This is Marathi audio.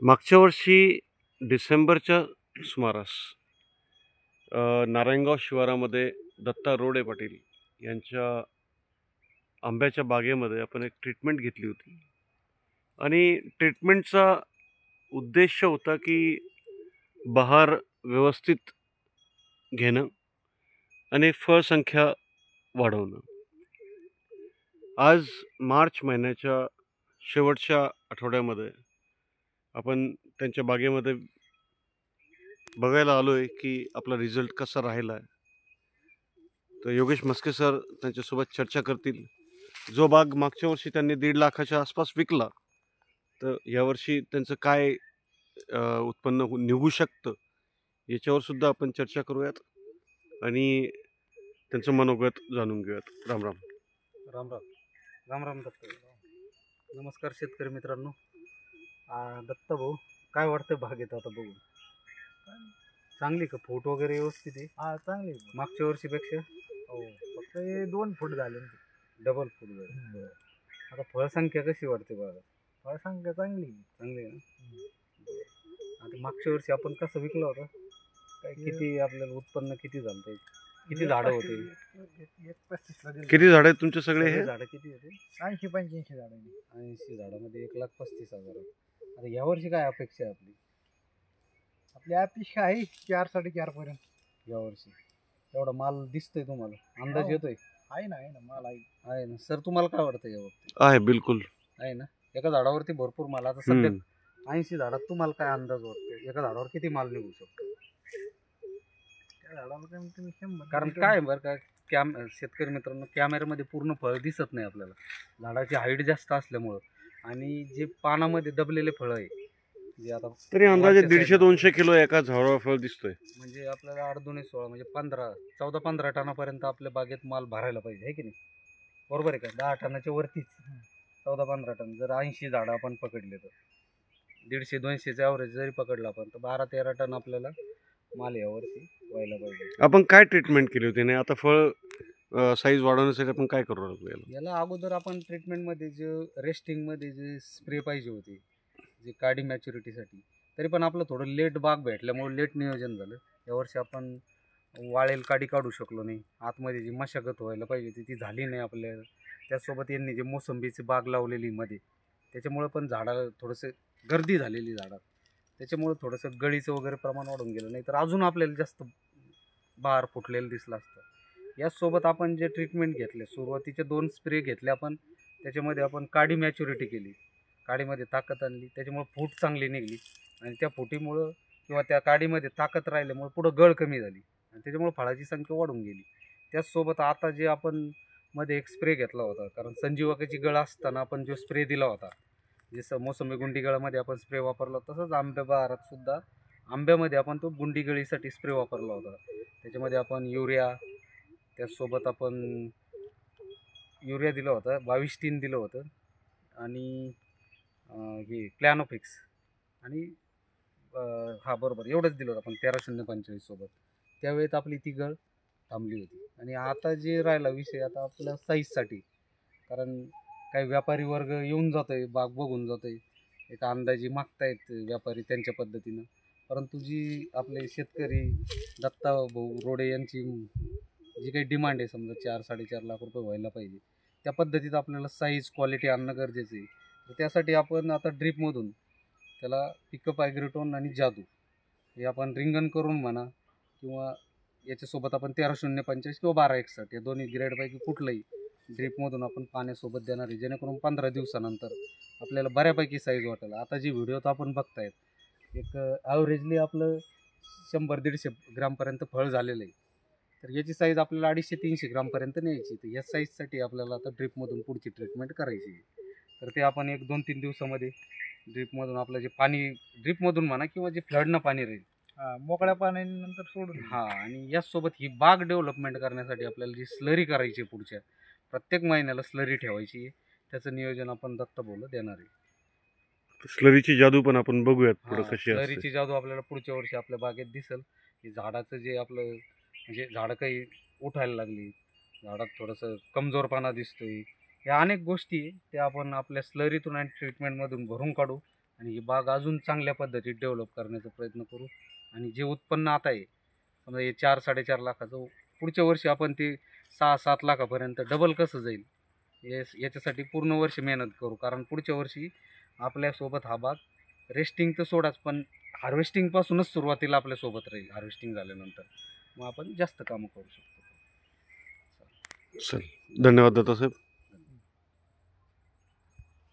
मागच्या वर्षी डिसेंबरच्या सुमारास नारायणगाव शिवारामध्ये दत्ता रोडे पाटील यांच्या आंब्याच्या बागेमध्ये आपण एक ट्रीटमेंट घेतली होती आणि ट्रीटमेंटचा उद्देश होता की बहार व्यवस्थित घेणं आणि फळसंख्या वाढवणं. आज मार्च महिन्याच्या शेवटच्या आठवड्यामध्ये आपण त्यांच्या बागेमध्ये बघायला आलो आहे की आपला रिझल्ट कसा राहिला आहे. तर योगेश मस्के सर त्यांच्यासोबत चर्चा करतील. जो बाग मागच्या वर्षी त्यांनी 1.5 लाखाच्या आसपास विकला, तर यावर्षी त्यांचं काय उत्पन्न निघू शकतं याच्यावर सुद्धा आपण चर्चा करूयात आणि त्यांचं मनोगत जाणून घेऊयात. राम राम. राम राम. राम राम दत्त. नमस्कार शेतकरी मित्रांनो. दत्त भाऊ, काय वाटतं बागेत आता बघून? चांगली का? फूट वगैरे व्यवस्थित आहे? हा, चांगली. मागच्या वर्षीपेक्षा हो, फक्त हे 2 फूट झाले. डबल फूट झाले. आता फळसंख्या कशी वाटते बागा? फळसंख्या चांगली चांगली आहे ना? आता मागच्या वर्षी आपण कसं विकलं होतं? काय किती आपल्याला उत्पन्न किती झालं? किती झाडं होते? 1.35 ला किती झाड आहेत तुमचे सगळे? हे झाडं किती होते? 80-85 झाड. 80 झाडामध्ये 1,35,000. आता यावर्षी काय अपेक्षा आहे आपली अपेक्षा आहे 4-4.5 पर्यंत यावर्षी? एवढा माल दिसतोय तुम्हाला? अंदाज येतोय? आहे ना माल आहे ना सर. तुम्हाला काय वाटतं याबाबतीत? आहे, बिलकुल आहे ना. एका झाडावरती भरपूर माल. आता सध्या 80 झाडात तुम्हाला काय अंदाज वाटतो? एका झाडावर किती माल निघू शकतो? त्या झाडाला तुम्ही 100. कारण काय बरं का, शेतकरी मित्रांनो, कॅमेऱ्यामध्ये पूर्ण फळ दिसत नाही आपल्याला. झाडाची हाईट जास्त असल्यामुळं आणि जे पानामध्ये दबलेले फळं आहे, जे आता तरी अंदाजे 150-200 किलो एका झाडावर फळ दिसतोय. म्हणजे आपल्याला 8-2-16 म्हणजे 14-15 टनापर्यंत आपल्या बागेत माल भरायला पाहिजे, आहे की नाही? बरोबर आहे का? 10 टनाच्या वरतीच 14-15 टन. जर 80 झाडं आपण पकडले तर 150-200चं ॲव्हरेज जरी पकडलं आपण, तर 12-13 टन आपल्याला माल यावर्षी व्हायला पाहिजे. आपण काय ट्रीटमेंट केली होती? नाही आता फळ साईज वाढवण्यासाठी आपण काय करू लागलो याला? अगोदर आपण ट्रीटमेंटमध्ये जे रेस्टिंगमध्ये जे स्प्रे पाहिजे होते, जे काडी मॅच्युरिटीसाठी, तरी पण आपलं थोडं लेट बाग भेटल्यामुळे लेट नियोजन झालं. यावर्षी आपण वाळेल काडी काढू शकलो नाही. आतमध्ये जी मशागत व्हायला पाहिजे ती झाली नाही आपल्याला. त्याचसोबत यांनी जे मोसंबीची बाग लावलेली मध्ये, त्याच्यामुळं पण झाडं थोडंसं गर्दी झालेली झाडात, त्याच्यामुळं थोडंसं गळीचं वगैरे प्रमाण वाढून गेलं. नाही तर अजून आपल्याला जास्त बहार फुटलेलं दिसलं असतं. याचसोबत आपण जे ट्रीटमेंट घेतले, सुरुवातीचे 2 स्प्रे घेतले आपण, त्याच्यामध्ये आपण काडी मॅच्युरिटी केली, काडीमध्ये ताकद आणली, त्याच्यामुळं फूट चांगली निघली आणि त्या फुटीमुळं किंवा त्या काडीमध्ये ताकद राहिल्यामुळे पुढं गळ कमी झाली आणि त्याच्यामुळे फळाची संख्या वाढून गेली. त्याचसोबत आता जे आपण मध्ये एक स्प्रे घेतला होता, कारण संजीवकाची गळ असताना आपण जो स्प्रे दिला होता, जसं मोसंबी गुंडी गळामध्ये आपण स्प्रे वापरला, तसंच आंब्या बहारात सुद्धा आंब्यामध्ये आपण तो गुंडी गळीसाठी स्प्रे वापरला होता. त्याच्यामध्ये आपण युरिया, त्याचसोबत आपण युरिया दिलं होतं, 22-3 दिलं होतं आणि हे प्लॅनोफिक्स आणि बरोबर एवढंच दिलं होतं आपण 13-0-45 सोबत. त्यावेळेत आपली ती गळ थांबली होती. आणि आता जे राहिला विषय आता आपल्या साईजसाठी, कारण काही व्यापारी वर्ग येऊन जातो आहे, बाग बघून जातो आहे, एक अंदाजी मागतायत व्यापारी त्यांच्या पद्धतीनं. परंतु जी आपले शेतकरी दत्ता भाऊ रोडे यांची जी काही डिमांड आहे, समजा 4-4.5 लाख रुपये व्हायला पाहिजे, त्या पद्धतीत आपल्याला साईज क्वालिटी आणणं गरजेचं आहे. तर त्यासाठी आपण आता ड्रीपमधून त्याला पिकअप ॲग्रोटोन आणि जादू हे आपण रिंगण करून म्हणा, किंवा याच्यासोबत आपण 13-0-45 किंवा 12-61 या दोन्ही ग्रेडपैकी कुठलंही ड्रीपमधून आपण पाण्यासोबत देणार आहे, जेणेकरून 15 दिवसानंतर आपल्याला बऱ्यापैकी साईज वाटेल. आता जी व्हिडिओत आपण बघतायत, एक ॲव्हरेजली आपलं 100-150 ग्रामपर्यंत फळ झालेलं आहे. तर याची साईज आपल्याला 250-300 ग्रामपर्यंत न्यायची. तर या साईजसाठी आपल्याला आता ड्रीपमधून पुढची ट्रीटमेंट करायची आहे. तर ते आपण 1-2-3 दिवसामध्ये ड्रीपमधून आपलं जे पाणी, ड्रीपमधून म्हणा किंवा जे फ्लडनं पाणी राहील, मोकळ्या पाण्यानंतर सोडून. आणि याचसोबत ही बाग डेव्हलपमेंट करण्यासाठी आपल्याला जी स्लरी करायची, पुढच्या प्रत्येक महिन्याला स्लरी ठेवायची, त्याचं नियोजन आपण दत्त भाऊला देणार आहे. स्लरीची जादू पण आपण बघूयात पुढे कशी असते. स्लरीची जादू आपल्याला पुढच्या वर्षी आपल्या बागेत दिसेल. की झाडाचं जे आपलं म्हणजे झाडं काही उठायला लागली, झाडात थोडंसं कमजोरपणा दिसतोय, या अनेक गोष्टी त्या आपण आपल्या स्लरीतून आणि ट्रीटमेंटमधून भरून काढू आणि ही बाग अजून चांगल्या पद्धतीत डेव्हलप करण्याचा प्रयत्न करू. आणि जे उत्पन्न आता आहे समजा हे 4-4.5 लाखाचं, पुढच्या वर्षी आपण ते 6-7 लाखापर्यंत डबल कसं जाईल याच्यासाठी पूर्ण वर्ष मेहनत करू. कारण पुढच्या वर्षी आपल्यासोबत हा बाग रेस्टिंग तर सोडाच, पण हार्वेस्टिंगपासूनच सुरुवातीला आपल्यासोबत राहील. हार्वेस्टिंग झाल्यानंतर मग आपण जास्त कामं करू शकतो. चल, धन्यवाद दत्ता साहेब.